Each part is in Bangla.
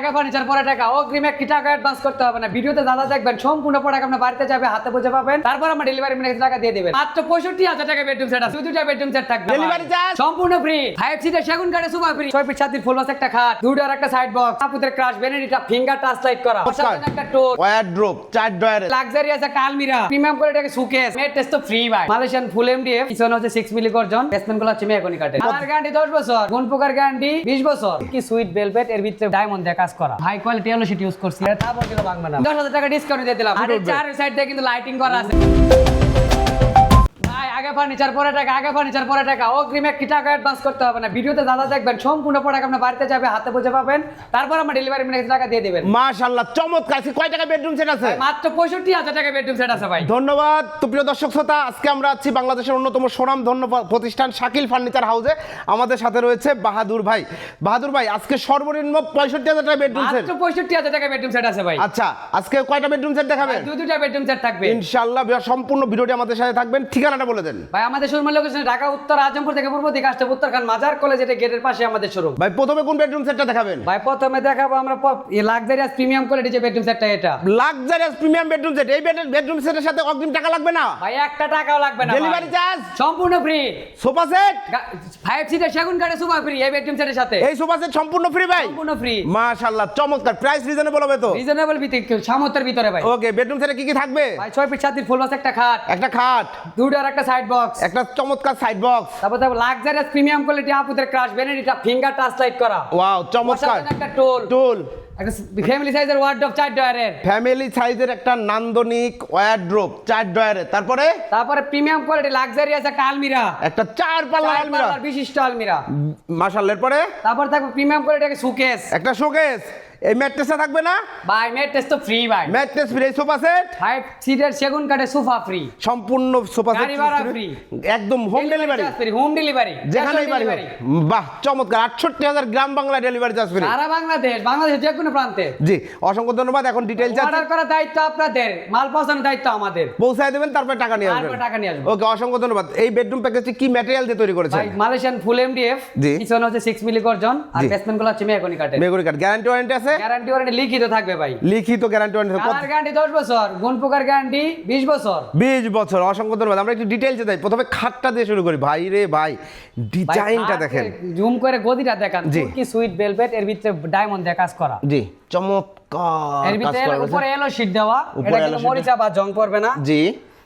আগে ফার্নিচার পরে টাকা অগ্রিম 1 টাকা অ্যাডভান্স করতে হবে না। ভিডিওতে দাদা দেখবেন সম্পূর্ণ প্রোডাক্ট আপনার বাড়িতে যাবে, হাতে বুঝে পাবেন, তারপর আমরা ডেলিভারি ম্যানের টাকা দিয়ে দিবেন। মাত্র 65,000 টাকা বেডরুম সেট আছে, দুইটা বেডরুম সেট থাকবে, ডেলিভারি চার্জ সম্পূর্ণ ফ্রি। 5 সিটের সেগুন কাঠে sofa free, 6 feet 7 full box একটা খাট, দুইটার একটা সাইড বক্স, আপুদের ক্রাশ ভ্যানিটিটা ফিঙ্গার টাচ লাইট করা, সাথে একটা টোর ওয়ারড্রোব 4 ডয়ারে, লাক্সারিয়াস একটা আলমিরা, প্রিমিয়াম কোয়ালিটির সুকেস, মেড টেস্ট তো ফ্রি ভাই। মালয়েশিয়ান ফুল এমডিএফ, পিছনে হচ্ছে 6 মিলি গর্জন, বেসমেন্ট গুলো হচ্ছে মেহগনি কাঠের। কালার গ্যারান্টি 10 বছর, গুণ পোকার গ্যারান্টি 20 বছর। কি সুইট ভেলভেট, এর ভিতরে ডায়মন্ড দিয়ে কাজ করা, হাই কোয়ালিটি এলো শীট ইউজ করছি, এটা তারপর কিলো ভাঙবে না। 10,000 টাকা ডিসকাউন্ট দিয়ে দিলাম। আর চার সাইড দিয়ে কিন্তু লাইটিং করা আছে। আগে ফার্নিচার পরে টাকা, আগে ফার্নিচার পরে টাকা অগ্রিম 1 টাকা অ্যাডভান্স করতে হবে না। ভিডিওতে দাদা দেখবেন সম্পূর্ণ প্রোডাক্ট আপনার বাড়িতে যাবে, হাতে বুঝে পাবেন, তারপর আমরা ডেলিভারি ম্যানের টাকা দিয়ে দিবেন। মাশাআল্লাহ চমৎকার। আজকে কয় টাকা বেডরুম সেট আছে? মাত্র 65,000 টাকা বেডরুম সেট আছে ভাই। ধন্যবাদ। তো প্রিয় দর্শক শ্রোতা, আজকে আমরা আছি বাংলাদেশের অন্যতম সুনামধন্য প্রতিষ্ঠান শাকিল ফার্নিচার হাউসে। আমাদের সাথে রয়েছে বাহাদুর ভাই। বাহাদুর ভাই, আজকে সর্বনিম্ন 65,000 টাকা বেডরুম সেট, মাত্র 65,000 টাকা বেডরুম সেট আছে ভাই। আচ্ছা, আজকে কয়টা বেডরুম সেট দেখাবেন? দুইটা বেডরুম সেট থাকবে ইনশাআল্লাহ। সম্পূর্ণ ভিডিওটি আমাদের সাথে থাকবেন। ঠিকানাটা বলে দেন ভাই। আমাদের শোরুমের লোকেশন ঢাকা উত্তর আজমপুর থেকে পূর্ব দিকে আসতে উত্তর খান মাজার কলেজের গেটের পাশে আমাদের শোরুম। ভাই প্রথমে কোন বেডরুম সেটটা দেখাবেন? ভাই প্রথমে দেখাবো আমরা লাক্সারিয়াস প্রিমিয়াম কোয়ালিটি যে বেডরুম সেটটা, এটা লাক্সারিয়াস প্রিমিয়াম বেডরুম সেট। এই বেডরুম সেটের সাথে অগ্রিম টাকা লাগবে না ভাই, 1 টাকাও লাগবে না। ডেলিভারি চার্জ সম্পূর্ণ ফ্রি। সোফা সেট 5 সিটের সেগুন কাঠে সোফা ফ্রি এই বেডরুম সেটের সাথে। এই সোফা সেট সম্পূর্ণ ফ্রি ভাই, সম্পূর্ণ ফ্রি। মাশাআল্লাহ চমৎকার। প্রাইস রিজনেবল হবে তো? রিজনেবল ভিতরে, সামর্থ্যের ভিতরে ভাই। ওকে, বেডরুম সেটে কি কি থাকবে? ভাই 6 ফিট 7 ফুল বক্স একটা খাট, একটা খাট, দুইটার একটা সাইড বক্স, একটা চমৎকার সাইড বক্স, তারপর লাক্সারিয়াস প্রিমিয়াম কোয়ালিটি আপুদের ক্রাশ ভ্যানিটিটা ফিঙ্গার টাচ লাইট করা, ওয়াও চমৎকার। একটা টোল টুল, একটা ফ্যামিলি সাইজের ওয়ার্ডরোব 4 ডয়ারের, ফ্যামিলি সাইজের একটা নান্দনিক ওয়ারড্রোব 4 ডয়ারে। তারপরে প্রিমিয়াম কোয়ালিটি লাক্সারিয়াস একটা আলমিরা, একটা 4 পাল্লা আলমিরা, বিশিষ্ট আলমিরা। মাশাআল্লাহ। এরপরে তারপর থাকবে প্রিমিয়াম কোয়ালিটি একটা সুকেস, একটা শোকেস। এই ম্যাট্রেসটা থাকবে না ভাই? ম্যাট্রেস তো ফ্রি ভাই। Mattress free. এই সোফা সেট 5 সিটের সেগুন কাঠে সোফা ফ্রি, সম্পূর্ণ সোফা সেট গাড়ি ভাড়া ফ্রি, একদম হোম ডেলিভারি, হোম ডেলিভারি যেখানেই বাড়ি হোক। বাহ চমৎকার। 68,000 গ্রাম বাংলা ডেলিভারি চার্জ ফ্রি সারা বাংলাদেশের যে কোনো প্রান্তে। জি, অসংখ্য ধন্যবাদ। এখন ডিটেইলস অর্ডার করার দায়িত্ব আপনাদের, মাল পৌঁছানোর দায়িত্ব আমাদের। পৌঁছায় দেবেন, তারপর টাকা নিয়ে আসবেন। তারপর টাকা নিয়ে আসবেন। ওকে, অসংখ্য ধন্যবাদ। এই বেডরুম প্যাকেজটি কি ম্যাটেরিয়াল দিয়ে তৈরি করেছেন? ভাই মালয়েশিয়ান ফুল এমডিএফ, জি। পিছনে হচ্ছে 6 মিলি গর্জন, আর বেসমেন্ট গুলো হচ্ছে মেহগনি কাঠের। মেহগনি কাঠ। গ্যারান্টি ওয়ারেন্টি আছে? গ্যারান্টি ওয়ারেন্টি লিখিত থাকবে ভাই। লিখিত গ্যারান্টি ওয়ারেন্টি। কালার গ্যারান্টি 10 বছর, গুণ পোকার গ্যারান্টি 20 বছর। 20 বছর। অসংখ্য ধন্যবাদ। আমরা একটু ডিটেইলসে যাই। প্রথমে খাটটা দিয়ে শুরু করি। ভাই রে ভাই, ডিজাইনটা দেখেন, জুম করে গদিটা দেখান। জি। কি সুইট ভেলভেট, এর ভিতরে ডায়মন্ড দিয়ে কাজ করা। জি, চমৎকার এর কাজ ভিতরে করা উপরে হয়েছে। এলো শীট দেওয়া, উপরে এটা এলো কিন্তু sheet মরিচা বা জং পড়বে না। জি,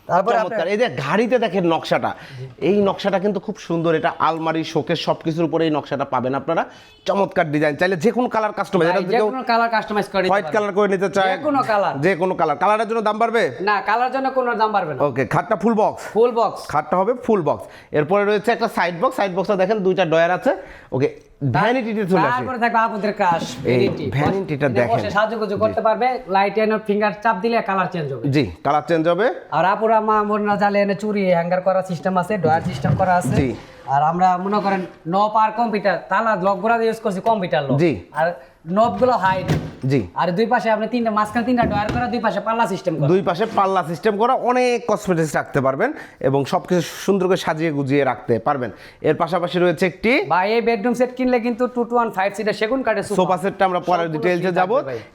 তারপরে চমৎকার। এই যে ঘাড়িতে দেখেন নকশাটা, এই নকশাটা কিন্তু খুব সুন্দর। এটা আলমারি, শোকেস সবকিছুর উপরে এই নকশাটা পাবেন আপনারা। চমৎকার ডিজাইন। চাইলে যে কোনো কালার কাস্টমাইজ, এটা যে কোনো কালার কাস্টমাইজ করে দিতে হোয়াইট পারবেন। কালার করে নিতে চায়, যে কোনো কালার, যে কোনো কালার। কালারের জন্য দাম বাড়বে না, কালার জন্য কোনো দাম বাড়বে না। ওকে, খাটটা ফুল বক্স, ফুল বক্স। খাটটা হবে ফুল বক্স। এরপরে রয়েছে একটা সাইড বক্স। সাইড বক্সটা দেখেন 2টা ডয়ার আছে। ওকে, ভ্যানিটিতে চলে আসে। তারপরে থাকবে আপুদের ক্রাশ ভ্যানিটি। ভ্যানিটিটা দেখেন, বসে সাজুগুজু করতে পারবে, লাইট এনে ফিঙ্গার চাপ দিলে কালার চেঞ্জ হবে। জি, কালার চেঞ্জ হবে। আর আপুরা মা মোরনা জালে এনে চুরি হ্যাঙ্গার করা সিস্টেম আছে, ডয়ার সিস্টেম করা আছে। জি। আর আমরা মনে করেন নব আর কম্পিউটার তালা লক গুলা ইউজ করছি, কম্পিউটার লক। জি। আর নব গুলো হাইট। জি। আর দুই পাশে আপনি তিনটা, মাঝখানে 3টা ডয়ার করা, দুই পাশে পাল্লা সিস্টেম করা। দুই পাশে পাল্লা সিস্টেম করা, অনেক কসমেটিক্স রাখতে পারবেন এবং সবকিছু সুন্দর করে সাজিয়ে গুজিয়ে রাখতে পারবেন। এর পাশাপাশি রয়েছে একটি ভাই এই বেডরুম সেট কিনলে কিন্তু 2 to 1 5 সিটার সেগুন কাঠের সোফা সেটটা আমরা পরে ডিটেইলসে যাব।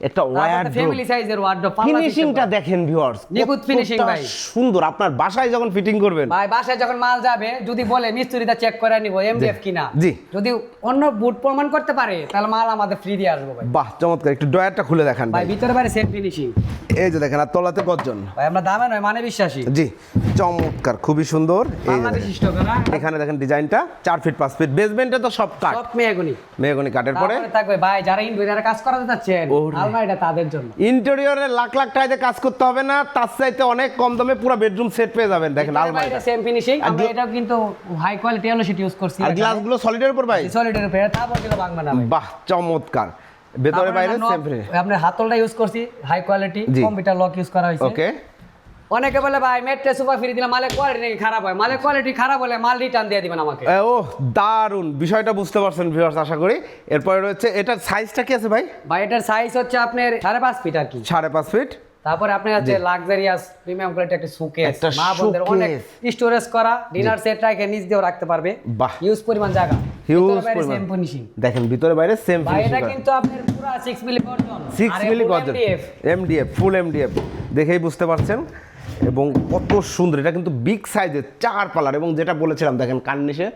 একটা ওয়ারড্রোব, ফ্যামিলি সাইজের ওয়ারড্রোব, ফিনিশিংটা দেখেন ভিউয়ার্স, নিখুঁত ফিনিশিং ভাই, সুন্দর। আপনার বাসায় যখন ফিটিং করবেন, ভাই বাসায় যখন মাল যাবে, যদি বলে মিস্ত্রিটা চেক করে নিব এমডিএফ কিনা, জি, যদি অন্য বুট প্রমাণ করতে পারে তাহলে মাল আমাদের ফ্রি দিয়ে আসবো ভাই। বাহ চমৎকার। একটু ডয়ারটা খুলে দেখান ভাই, ভিতরে বাইরে সেট ফিনিশিং। এই যে দেখেন, আর তলাতে গর্জন। ভাই আমরা দামে নয় মানে বিশ্বাসী। জি, চমৎকার, খুবই সুন্দর। এই যে বাংলাদেশ স্টকরা, এখানে দেখেন ডিজাইনটা 4 ফিট 5 ফিট। বেসমেন্টে তো সব কাঠ, সব মেহগনি। মেহগনি কাঠের। পরে তারপরে থাকবে ভাই যারা ইন্টেরিয়রে কাজ করাতে যাচ্ছেন, আলমারিটা তাদের জন্য। ইন্টেরিয়রে লাখ লাখ টাকাতে কাজ করতে হবে না, তার চাইতে অনেক কম দামে পুরো বেডরুম সেট পেয়ে যাবেন। দেখেন আলমারিটা সেম ফিনিশিং, আমরা এটাও কিন্তু হাই কোয়ালিটি এলো শীট ইউজ করছি। আর গ্লাসগুলো সলিডের উপর ভাই, সলিডের উপরে, তারপর দিলো ভাঙবে না ভাই। বাহ চমৎকার। ভেতরে বাইরে সেম ফিনিশ। আমরা হাতলটা ইউজ করছি high quality, computer lock use করা হয়েছে। ওকে। অনেকে বলে ভাই মেট্রে সোফা ফ্রি দিলাম, মালের কোয়ালিটি নাকি খারাপ হয়। মালের কোয়ালিটি খারাপ হলে মাল রিটার্ন দিয়ে দিবেন আমাকে। ও দারুন, বিষয়টা বুঝতে পারছেন ভিউয়ার্স আশা করি। এরপরে রয়েছে এটার সাইজটা কি আছে ভাই? ভাই এটার সাইজ হচ্ছে আপনার 5.5 ফিট আর কি। 5.5 ফিট। তারপরে আপনার আছে লাক্সারিয়াস প্রিমিয়াম কোয়ালিটি একটা সুকেস একটা মা বোনদের অনেক showcase। স্টোরেজ করা ডিনার সেট রাখে নিচ দিয়েও রাখতে পারবে বাহ। হিউজ পরিমাণ জায়গা হিউজ সেম ফিনিশিং দেখেন ভিতরে বাইরে সেম ভাই এটা ফিনিশিং কিন্তু আপনার পুরো 6 মিলি গর্জন 6 মিলি গর্জন এমডিএফ ফুল এমডিএফ দেখেই বুঝতে পারছেন এবং কত সুন্দর এটা কিন্তু বিগ সাইজের 4 পাল্লার এবং যেটা বলেছিলাম দেখেন কার্নিশে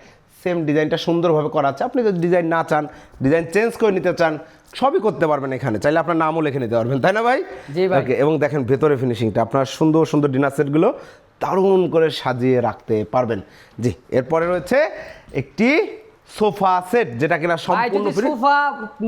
সেম ডিজাইনটা সুন্দরভাবে করা আছে আপনি যদি ডিজাইন না চান ডিজাইন চেঞ্জ করে নিতে চান সবই করতে পারবেন এখানে চাইলে আপনার নামও লিখে নিতে পারবেন তাই না ভাই জি ভাই। ওকে এবং দেখেন ভেতরে ফিনিশিংটা আপনার সুন্দর সুন্দর ডিনার সেটগুলো দারুণ করে সাজিয়ে রাখতে পারবেন জি এরপরে রয়েছে একটি সোফা সেট যেটা কিনা ভাই সম্পূর্ণ যদি ফ্রি সোফা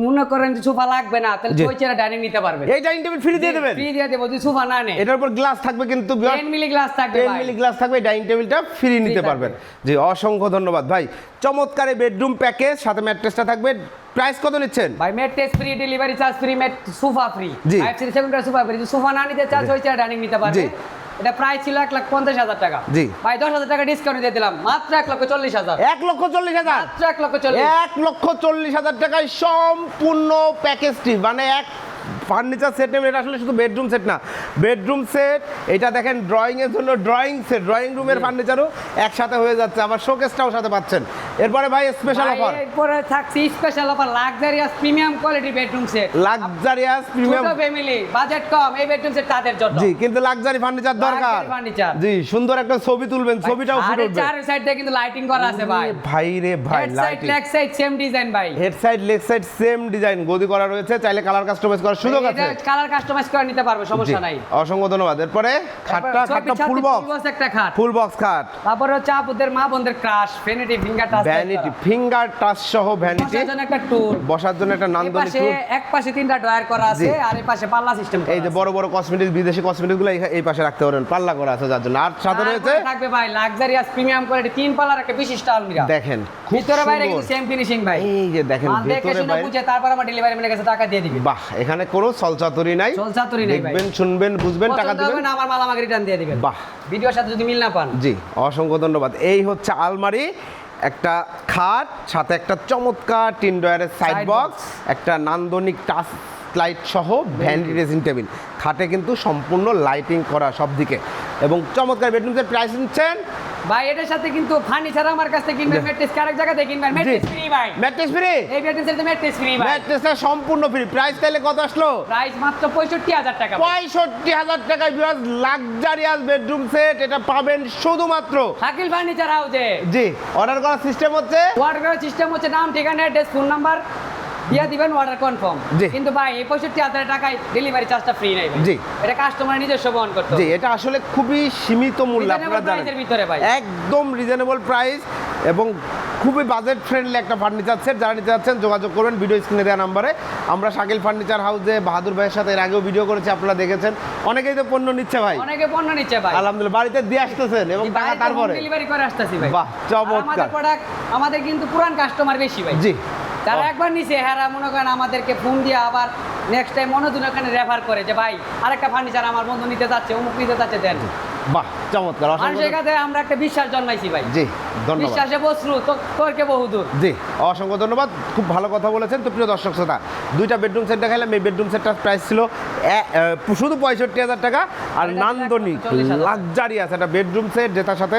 মনে করেন যে সোফা লাগবে না তাহলে জি। ওই চেয়ারে ডাইনিং নিতে পারবে এই ডাইনিং টেবিল ফ্রি দিয়ে দেবেন ফ্রি দিয়ে দেব যদি সোফা না নেয় এটার উপর গ্লাস থাকবে কিন্তু 10 মিলি গ্লাস থাকবে 10 ভাই মিলি গ্লাস থাকবে ডাইনিং টেবিলটা ফ্রি নিতে থাকবে। পারবেন জি অসংখ্য ধন্যবাদ ভাই চমৎকার এই বেডরুম প্যাকেজ সাথে ম্যাট্রেসটা থাকবে প্রাইস কত নিচ্ছেন ভাই mattress free delivery charge free mat sofa free জি। 537 টাকা সোফা ফ্রি যদি সোফা না নিতে চার্জ ওই চেয়ারে ডাইনিং নিতে পারবে জি। এটা প্রাইস ছিল 1,50,000 টাকা জি। ভাই 10,000 টাকা ডিসকাউন্ট দিয়ে দিলাম মাত্র 1,40,000 1,40,000 মাত্র 1,40,000 1,40,000 টাকায় সম্পূর্ণ প্যাকেজটি মানে এক ফার্নিচার সেট নেবেন এটা আসলে শুধু বেডরুম সেট না বেডরুম সেট এটা দেখেন ড্রয়িং এর জন্য ড্রয়িং সেট ড্রয়িং রুমের ফার্নিচারও একসাথে হয়ে যাচ্ছে আবার শোকেসটাও সাথে পাচ্ছেন এরপরে ভাই স্পেশাল ভাই, অফার এরপরে থাকছে special offer luxurious premium quality bedroom set luxurious premium ছোট ফ্যামিলি বাজেট কম এই বেডরুম সেট তাদের জন্য জি কিন্তু লাক্সারি ফার্নিচার দরকার Luxury furniture। জি সুন্দর একটা ছবি তুলবেন ছবিটাও ফুটে উঠবে চার সাইডে কিন্তু লাইটিং করা আছে ভাই ভাই রে ভাই head side lighting leg side same design ভাই head side leg side same design গদি করা রয়েছে চাইলে কালার কাস্টমাইজ করার সুযোগ আছে কালার কাস্টমাইজ করে নিতে পারবে সমস্যা জি, নাই অসংখ্য ধন্যবাদ এরপরে খাটটা ফুল বক্স একটা খাট ফুল বক্স খাট তারপরে হচ্ছে আপুদের মা বোনদের crush vanity finger touch vanity finger touch সহ ভ্যানিটি বসার জন্য একটা টুল বসার জন্য একটা এই নান্দনিক পাশে টুল এক পাশে তিনটা ড্রয়ার করা আছে জি। আর এই পাশে পাল্লা সিস্টেম এই যে বড় বড় কসমেটিক্স বিদেশি কসমেটিক্স গুলো এই পাশে রাখতে পারেন পাল্লা করা আছে যার জন্য আর সাথে রয়েছে থাকবে ভাই লাক্সারিয়াস প্রিমিয়াম কোয়ালিটি তিন পাল্লার একটা বিশিষ্ট আলমিরা দেখেন খুব ভিতরে বাইরে সুন্দর। কিন্তু সেম ফিনিশিং ভাই এই যে দেখেন মাল দেখে ভেতরে শুনে বাইরে বুঝে তারপর আমার ডেলিভারি ম্যানের কাছে টাকা দিয়ে দিবেন বাহ এখানে কোনো চলচাতুরি নাই চলচাতুরি নাই ভাই দেখবেন শুনবেন বুঝবেন টাকা পছন্দ হবে দিবেন না আমার মাল আমাকে রিটার্ন দিয়ে দিবেন বাহ ভিডিওর সাথে যদি মিল না পান জি অসংখ্য ধন্যবাদ এই হচ্ছে আলমারি একটা খাট সাথে একটা চমৎকার টিন ডয়ারের সাইড Side বক্স একটা নান্দনিক টাচ লাইট সহ ভ্যানিটি ড্রেসিং টেবিল খাটে কিন্তু সম্পূর্ণ লাইটিং করা সব দিকে এবং চমৎকার বেডরুম সেট প্রাইস নিচ্ছেন ভাই এটার সাথে কিন্তু ফার্নিচার আমার কাছ থেকে কিনবেন ম্যাট্রেস আরেক জায়গা থেকে কিনবেন ম্যাট্রেস ফ্রি ভাই ম্যাট্রেস ফ্রি এই ম্যাট্রেসের তো ম্যাট্রেস ফ্রি ভাই ম্যাট্রেসটা সম্পূর্ণ ফ্রি প্রাইস তাহলে কত আসলো প্রাইস মাত্র 65,000 টাকা ভাই। 65,000 টাকায় বিরাজ লাক্সারিয়াস বেডরুম সেট এটা পাবেন শুধুমাত্র শাকিল ফার্নিচার হাউসে জি অর্ডার করার সিস্টেম হচ্ছে অর্ডার করার সিস্টেম হচ্ছে নাম ঠিকানা অ্যাড্রেস ফোন নাম্বার দিয়ে দিবেন অর্ডার কনফার্ম জি। কিন্তু ভাই এই 65,000 টাকায় ডেলিভারি চার্জটা ফ্রি নাই ভাই জি। এটা কাস্টমার নিজস্ব বহন করতে জি এটা আসলে খুবই সীমিত মূল্য Reasonable আপনারা জানেন price এর ভিতরে ভাই। একদম রিজনেবল প্রাইস এবং খুবই বাজেট ফ্রেন্ডলি একটা ফার্নিচার সেট যারা নিতে যাচ্ছেন যোগাযোগ করবেন ভিডিও স্ক্রিনে দেওয়া নাম্বারে আমরা শাকিল ফার্নিচার হাউসে বাহাদুর ভাইয়ের সাথে এর আগেও ভিডিও করেছি আপনারা দেখেছেন অনেকেই তো পণ্য নিচ্ছে ভাই অনেকে পণ্য নিচ্ছে ভাই আলহামদুলিল্লাহ বাড়িতে দিয়ে আসতেছেন এবং টাকা তারপরে ডেলিভারি করে আসতেছি ভাই বাহ, চমৎকার। আর আমাদের প্রোডাক্ট আমাদের কিন্তু পুরান কাস্টমার বেশি ভাই জি যারা একবার নিচে হ্যাঁ মনে করেন আমাদেরকে ফোন দিয়ে আবার নেক্সট টাইম মনোজন ওখানে রেফার করে যে ভাই আরেকটা ফার্নিচার আমার বন্ধু নিতে যাচ্ছে অমুক নিতে যাচ্ছে দেন বাহ চমৎকার অসংখ্য মানুষের কাছে আমরা একটা বিশ্বাস জন্মাইছি ভাই জি ধন্যবাদ বিশ্বাসে বসলু তোরকে বহুদূর জি অসংখ্য ধন্যবাদ খুব ভালো কথা বলেছেন তো প্রিয় দর্শক শ্রোতা দুইটা বেডরুম সেট দেখালাম এই বেডরুম সেটটার প্রাইস ছিল শুধু 65,000 টাকা আর নান্দনিক 40,000 লাক্সারিয়াস একটা বেডরুম সেট যেটার সাথে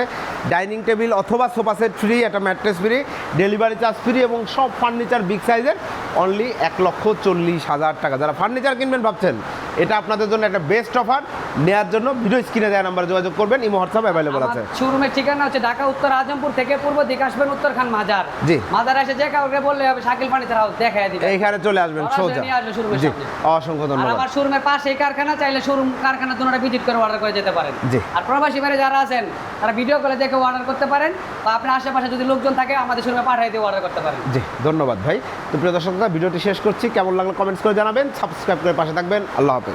ডাইনিং টেবিল অথবা সোফা সেট ফ্রি একটা mattress free delivery charge free এবং সব ফার্নিচার বিগ সাইজের অনলি 1,40,000 টাকা যারা ফার্নিচার কিনবেন ভাবছেন এটা আপনাদের জন্য একটা বেস্ট অফার নেওয়ার জন্য ভিডিও স্ক্রিনে দেওয়া নাম্বারে যোগাযোগ করবেন ইমো হোয়াটসঅ্যাপ অ্যাভেলেবল আছে শোরুমের ঠিকানা হচ্ছে ঢাকা উত্তর আজমপুর থেকে পূর্ব দিকে আসবেন উত্তরখান মাজার জি। মাজার এসে যে কাউকে বললে হবে শাকিল ফার্নিচার হাউস দেখায় দিবে এইখানে চলে আসবেন সরাসরি সোজা নিয়ে আসবে শোরুমের জি সামনে। অসংখ্য আর ধন্যবাদ আমার শোরুমের পাশেই কারখানা চাইলে শোরুম কারখানা তোমরা ভিজিট করে অর্ডার করে যেতে পারেন জি। আর প্রবাসী বাইরে যারা আছেন তারা ভিডিও কলে দেখে অর্ডার করতে পারেন বা আপনার আশেপাশে যদি লোকজন থাকে আমাদের শোরুমে পাঠিয়ে দিয়ে অর্ডার করতে পারেন জি ধন্যবাদ ভাই তো প্রিয় দর্শকরা ভিডিওটি শেষ করছি কেমন লাগলো কমেন্টস করে জানাবেন সাবস্ক্রাইব করে পাশে থাকবেন আল্লাহ হাফেজ